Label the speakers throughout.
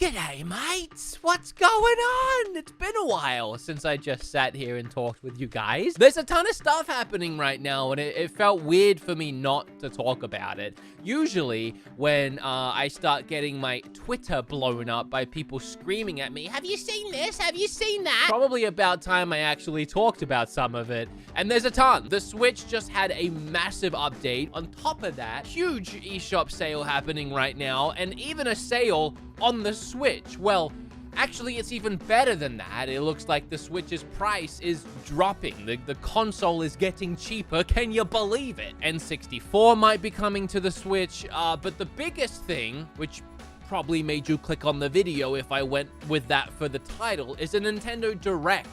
Speaker 1: G'day, mates. What's going on? It's been a while since I just sat here and talked with you guys. There's a ton of stuff happening right now, and it felt weird for me not to talk about it. Usually, when I start getting my Twitter blown up by people screaming at me, have you seen this? Have you seen that? Probably about time I actually talked about some of it. And there's a ton. The Switch just had a massive update. On top of that, huge eShop sale happening right now, and even a sale on the Switch. Well, actually, it's even better than that. It looks like the Switch's price is dropping. The console is getting cheaper. Can you believe it? N64 might be coming to the Switch, but the biggest thing, which probably made you click on the video if I went with that for the title, is a Nintendo Direct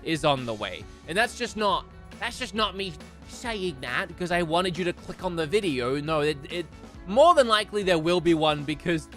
Speaker 1: is on the way. And that's just not me saying that because I wanted you to click on the video. No, it more than likely there will be one because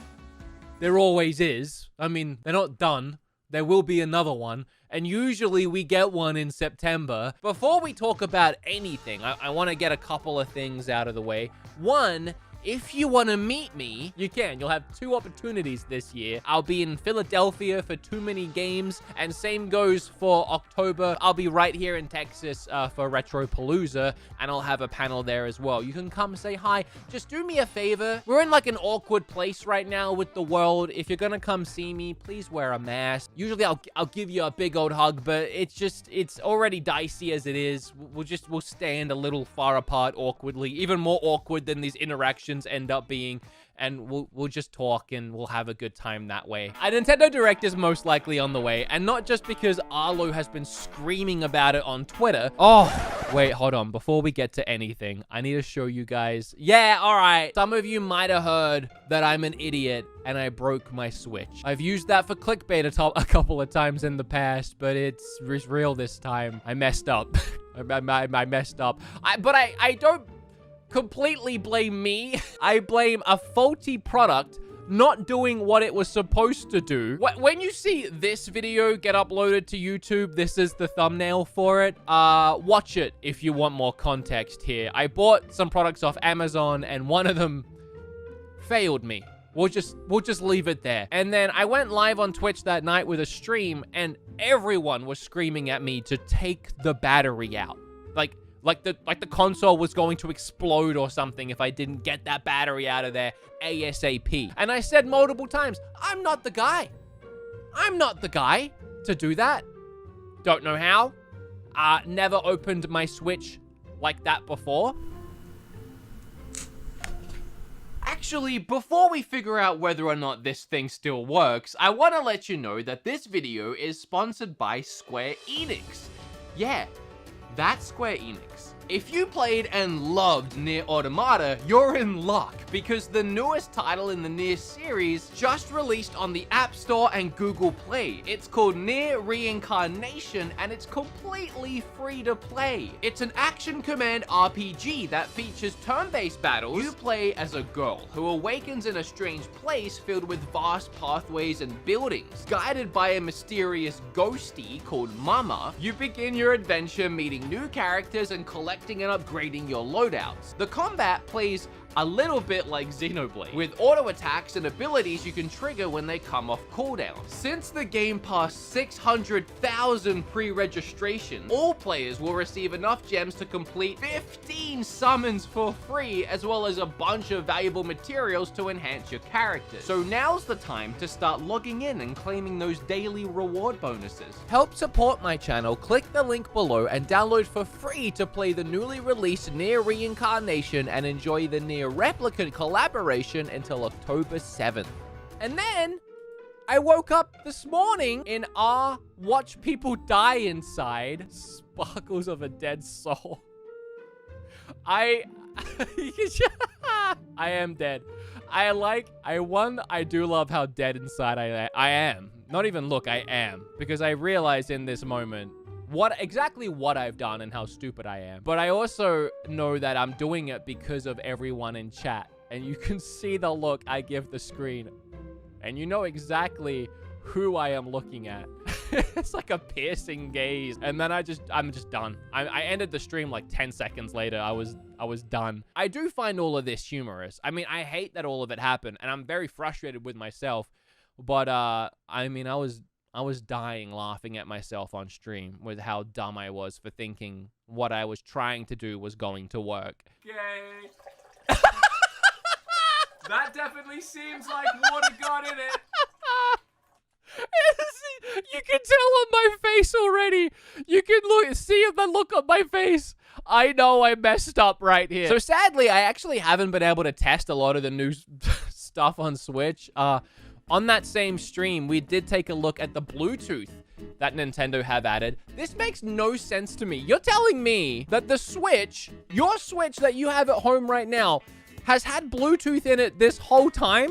Speaker 1: there always is. I mean, they're not done. There will be another one. And usually we get one in September. Before we talk about anything, I want to get a couple of things out of the way. One, if you want to meet me, you can. You'll have 2 opportunities this year. I'll be in Philadelphia for Too Many Games, and same goes for October. I'll be right here in Texas for Retropalooza, and I'll have a panel there as well. You can come say hi. Just do me a favor. We're in like an awkward place right now with the world. If you're gonna come see me, please wear a mask. Usually I'll give you a big old hug, but it's already dicey as it is. We'll stand a little far apart awkwardly, even more awkward than these interactions end up being, and we'll just talk and we'll have a good time that way. A Nintendo Direct is most likely on the way, and not just because Arlo has been screaming about it on Twitter. Oh, wait, hold on. Before we get to anything, I need to show you guys. Yeah, all right. Some of you might have heard that I'm an idiot and I broke my Switch. I've used that for clickbait a couple of times in the past, but it's real this time. I messed up. I messed up. But I don't completely blame me. I blame a faulty product not doing what it was supposed to do. When you see this video get uploaded to YouTube, this is the thumbnail for it. Watch it if you want more context here. I bought some products off Amazon and one of them failed me. We'll just leave it there. And then I went live on Twitch that night with a stream and everyone was screaming at me to take the battery out. Like the console was going to explode or something if I didn't get that battery out of there ASAP. And I said multiple times, I'm not the guy. I'm not the guy to do that. Don't know how. Never opened my Switch like that before. Actually, before we figure out whether or not this thing still works, I want to let you know that this video is sponsored by Square Enix. Yeah, that's Square Enix. If you played and loved Nier Automata, you're in luck, because the newest title in the Nier series just released on the App Store and Google Play. It's called Nier Reincarnation, and it's completely free to play. It's an action command RPG that features turn-based battles. You play as a girl who awakens in a strange place filled with vast pathways and buildings. Guided by a mysterious ghostie called Mama, you begin your adventure meeting new characters and collecting and upgrading your loadouts. The combat plays a little bit like Xenoblade, with auto attacks and abilities you can trigger when they come off cooldown. Since the game passed 600,000 pre-registration, all players will receive enough gems to complete 15 summons for free, as well as a bunch of valuable materials to enhance your character. So now's the time to start logging in and claiming those daily reward bonuses. Help support my channel, click the link below and download for free to play the newly released Nier Reincarnation and enjoy the Nier Replicant collaboration until October 7th. And then I woke up this morning in watch people die inside. Sparkles of a dead soul. I am dead. I do love how dead inside I am. Not even look, I am. Because I realized in this moment exactly what I've done and how stupid I am. But I also know that I'm doing it because of everyone in chat. And you can see the look I give the screen. And you know exactly who I am looking at. It's like a piercing gaze. And then I'm just done. I ended the stream like 10 seconds later. I was done. I do find all of this humorous. I mean, I hate that all of it happened. And I'm very frustrated with myself. But, I mean, I was dying laughing at myself on stream with how dumb I was for thinking what I was trying to do was going to work. Yay. That definitely seems like water got in it. You can tell on my face already. You can see the look on my face. I know I messed up right here. So sadly, I actually haven't been able to test a lot of the new stuff on Switch. On that same stream, we did take a look at the Bluetooth that Nintendo have added. This makes no sense to me. You're telling me that the Switch, your Switch that you have at home right now, has had Bluetooth in it this whole time?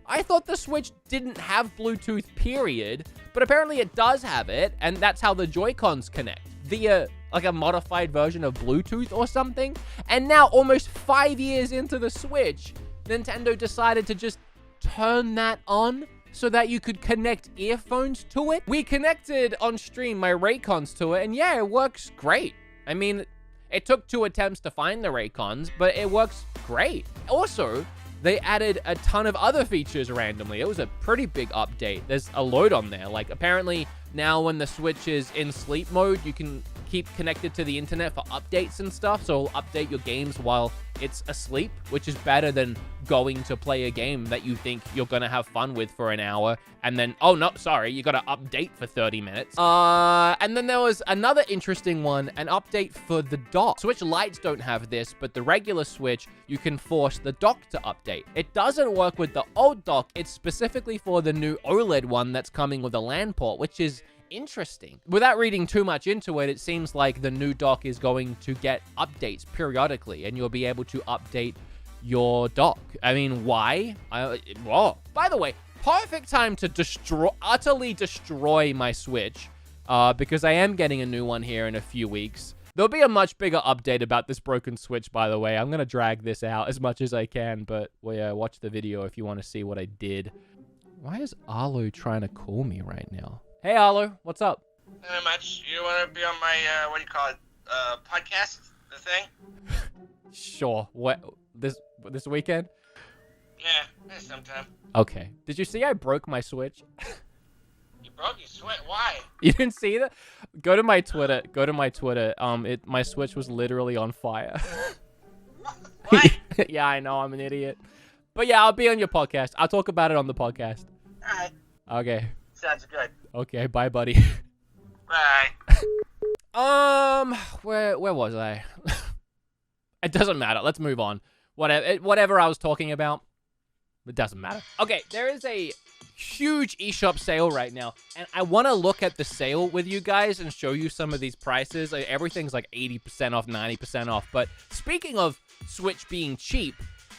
Speaker 1: I thought the Switch didn't have Bluetooth, period, but apparently it does have it, and that's how the Joy-Cons connect, via like a modified version of Bluetooth or something. And now, almost 5 years into the Switch, Nintendo decided to just turn that on so that you could connect earphones to it. We connected on stream my Raycons to it, and yeah, it works great. I mean, it took 2 attempts to find the Raycons, but it works great. Also, they added a ton of other features randomly. It was a pretty big update. There's a load on there. Like, apparently, now when the Switch is in sleep mode, you can keep connected to the internet for updates and stuff. So it'll update your games while it's asleep, which is better than going to play a game that you think you're going to have fun with for an hour. And then, oh, no, sorry, you got to update for 30 minutes. And then there was another interesting one, an update for the dock. Switch Lites don't have this, but the regular Switch, you can force the dock to update. It doesn't work with the old dock. It's specifically for the new OLED one that's coming with a LAN port, which is interesting. Without reading too much into it, it seems like the new dock is going to get updates periodically, and you'll be able to update your dock. I mean, why? Whoa. By the way, perfect time to utterly destroy my Switch, because I am getting a new one here in a few weeks. There'll be a much bigger update about this broken Switch, by the way. I'm gonna drag this out as much as I can, but well, yeah, watch the video if you want to see what I did. Why is Arlo trying to call me right now? Hey, Arlo, what's up?
Speaker 2: Not much. You want to be on my, what do you call it, podcast, the thing?
Speaker 1: Sure. What, this weekend?
Speaker 2: Yeah, sometime.
Speaker 1: Okay. Did you see I broke my Switch?
Speaker 2: You broke your Switch? Why?
Speaker 1: You didn't see that? Go to my Twitter. My Switch was literally on fire.
Speaker 2: What?
Speaker 1: Yeah, I know, I'm an idiot. But yeah, I'll be on your podcast. I'll talk about it on the podcast.
Speaker 2: Alright.
Speaker 1: Okay.
Speaker 2: Sounds good.
Speaker 1: Okay, bye, buddy.
Speaker 2: Bye.
Speaker 1: Where was I? It doesn't matter. Let's move on. Whatever I was talking about, it doesn't matter. Okay, there is a huge eShop sale right now, and I want to look at the sale with you guys and show you some of these prices. Like, everything's like 80% off, 90% off. But speaking of Switch being cheap,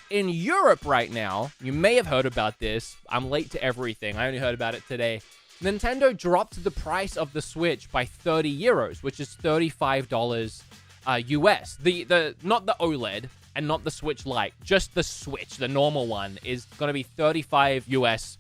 Speaker 1: in Europe right now, you may have heard about this. I'm late to everything. I only heard about it today. Nintendo dropped the price of the Switch by 30 euros, which is $35 US. Not the OLED and not the Switch Lite, just the Switch, the normal one, is going to be $35 US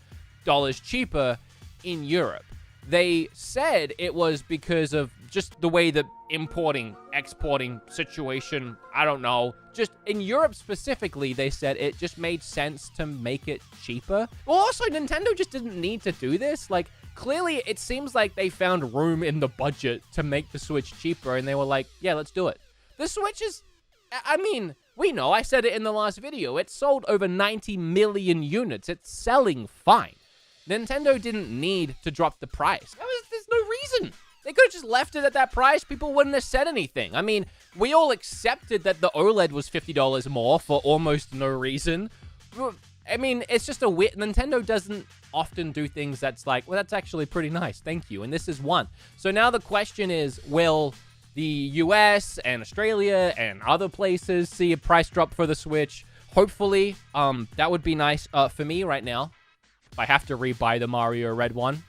Speaker 1: cheaper in Europe. They said it was because of just the way the importing, exporting situation, I don't know. Just in Europe specifically, they said it just made sense to make it cheaper. Well, also, Nintendo just didn't need to do this. Like, clearly, it seems like they found room in the budget to make the Switch cheaper, and they were like, yeah, let's do it. The Switch is, I mean, we know, I said it in the last video, it sold over 90 million units. It's selling fine. Nintendo didn't need to drop the price. There's no reason. They could have just left it at that price. People wouldn't have said anything. I mean, we all accepted that the OLED was $50 more for almost no reason. I mean, it's just a weird... Nintendo doesn't often do things that's like, well, that's actually pretty nice. Thank you. And this is one. So now the question is, will the US and Australia and other places see a price drop for the Switch? Hopefully, that would be nice for me right now. If I have to rebuy the Mario Red one.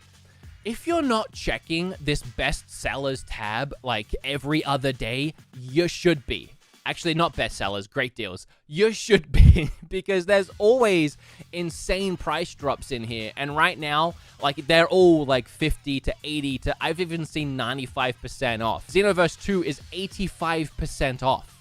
Speaker 1: If you're not checking this best sellers tab like every other day, you should be. Actually, not best sellers, great deals. You should be, because there's always insane price drops in here. And right now, like, they're all like 50 to 80 to, I've even seen 95% off. Xenoverse 2 is 85% off.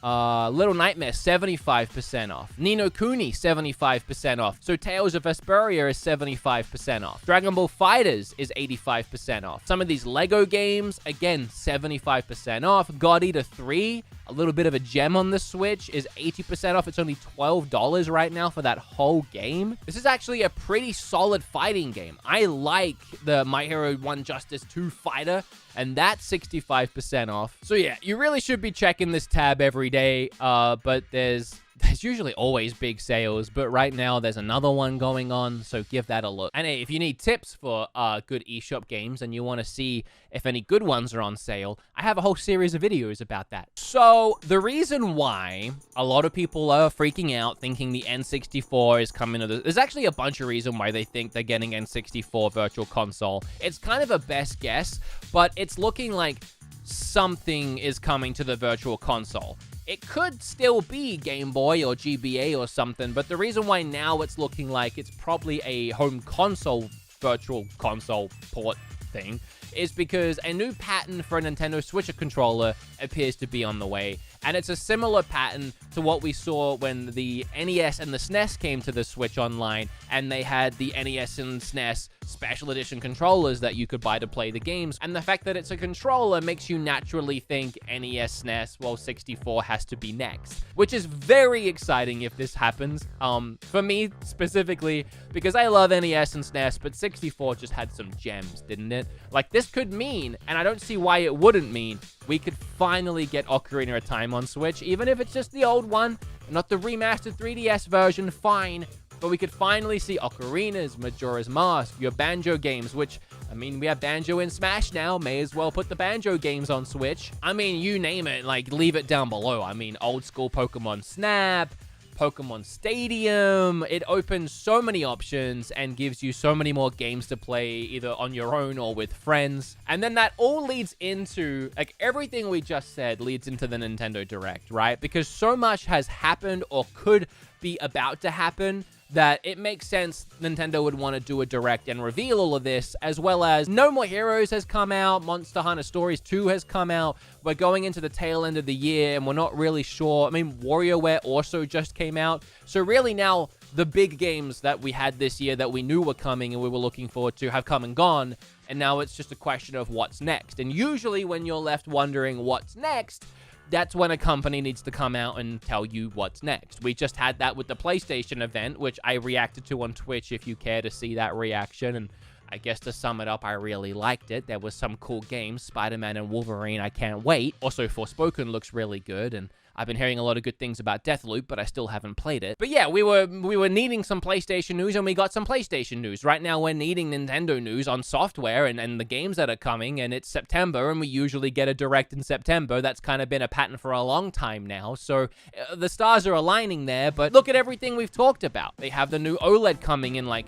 Speaker 1: Little Nightmares, 75% off. Ni no Kuni, 75% off. So Tales of Vesperia is 75% off. Dragon Ball FighterZ is 85% off. Some of these Lego games, again, 75% off. God Eater 3, a little bit of a gem on the Switch, is 80% off. It's only $12 right now for that whole game. This is actually a pretty solid fighting game. I like the My Hero 1 Justice 2 Fighter, and that's 65% off. So yeah, you really should be checking this tab every day, but there's usually always big sales, but right now there's another one going on, so give that a look. And hey, if you need tips for good eShop games and you want to see if any good ones are on sale, I have a whole series of videos about that. So the reason why a lot of people are freaking out thinking the N64 is coming to there's actually a bunch of reasons why they think they're getting N64 Virtual Console. It's kind of a best guess, but it's looking like something is coming to the Virtual Console. It could still be Game Boy or GBA or something, but the reason why now it's looking like it's probably a home console Virtual Console port thing is because a new pattern for a Nintendo Switch controller appears to be on the way. And it's a similar pattern to what we saw when the NES and the SNES came to the Switch Online, and they had the NES and SNES special edition controllers that you could buy to play the games. And the fact that it's a controller makes you naturally think NES, SNES, well, 64 has to be next, which is very exciting if this happens. For me specifically, because I love NES and SNES, but 64 just had some gems, didn't it? Like, this could mean, and I don't see why it wouldn't mean, we could finally get Ocarina of Time on Switch, even if it's just the old one, not the remastered 3DS version, fine. But we could finally see Ocarina's, Majora's Mask, your Banjo games, which, I mean, we have Banjo in Smash now. May as well put the Banjo games on Switch. I mean, you name it, like, leave it down below. I mean, old school Pokemon Snap, Pokemon Stadium. It opens so many options and gives you so many more games to play either on your own or with friends. And then that all leads into, like, everything we just said leads into the Nintendo Direct, right? Because so much has happened or could be about to happen that it makes sense Nintendo would want to do a Direct and reveal all of this, as well as No More Heroes has come out, Monster Hunter Stories 2 has come out, we're going into the tail end of the year, and we're not really sure. I mean, WarioWare also just came out, so really now, the big games that we had this year that we knew were coming and we were looking forward to have come and gone, and now it's just a question of what's next. And usually when you're left wondering what's next, that's when a company needs to come out and tell you what's next. We just had that with the PlayStation event, which I reacted to on Twitch if you care to see that reaction. And I guess to sum it up, I really liked it. There was some cool games, Spider-Man and Wolverine, I can't wait. Also, Forspoken looks really good, and I've been hearing a lot of good things about Deathloop, but I still haven't played it. But yeah, we were needing some PlayStation news, and we got some PlayStation news. Right now, we're needing Nintendo news on software and the games that are coming, and it's September, and we usually get a Direct in September. That's kind of been a pattern for a long time now, so the stars are aligning there, but look at everything we've talked about. They have the new OLED coming in, like,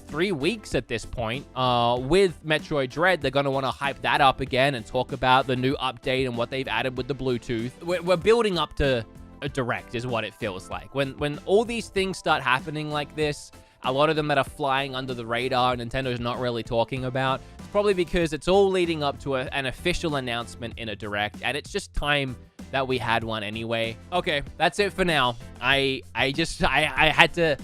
Speaker 1: 3 weeks at this point. With Metroid Dread, they're going to want to hype that up again and talk about the new update and what they've added with the Bluetooth. We're building up to a Direct is what it feels like. When all these things start happening like this, a lot of them that are flying under the radar, Nintendo's not really talking about, it's probably because it's all leading up to an official announcement in a Direct, and it's just time that we had one anyway. Okay, that's it for now. I had to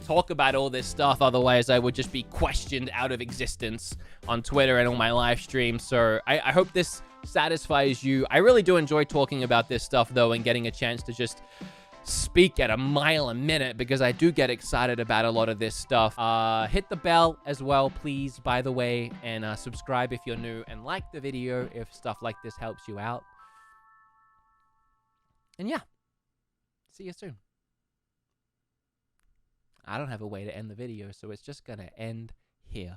Speaker 1: talk about all this stuff, otherwise I would just be questioned out of existence on Twitter and on my live stream. So I hope this satisfies you. I really do enjoy talking about this stuff though, and getting a chance to just speak at a mile a minute, because I do get excited about a lot of this stuff. Hit the bell as well, please, by the way, and subscribe if you're new, and like the video if stuff like this helps you out. And yeah, see you soon. I don't have a way to end the video, so it's just gonna end here.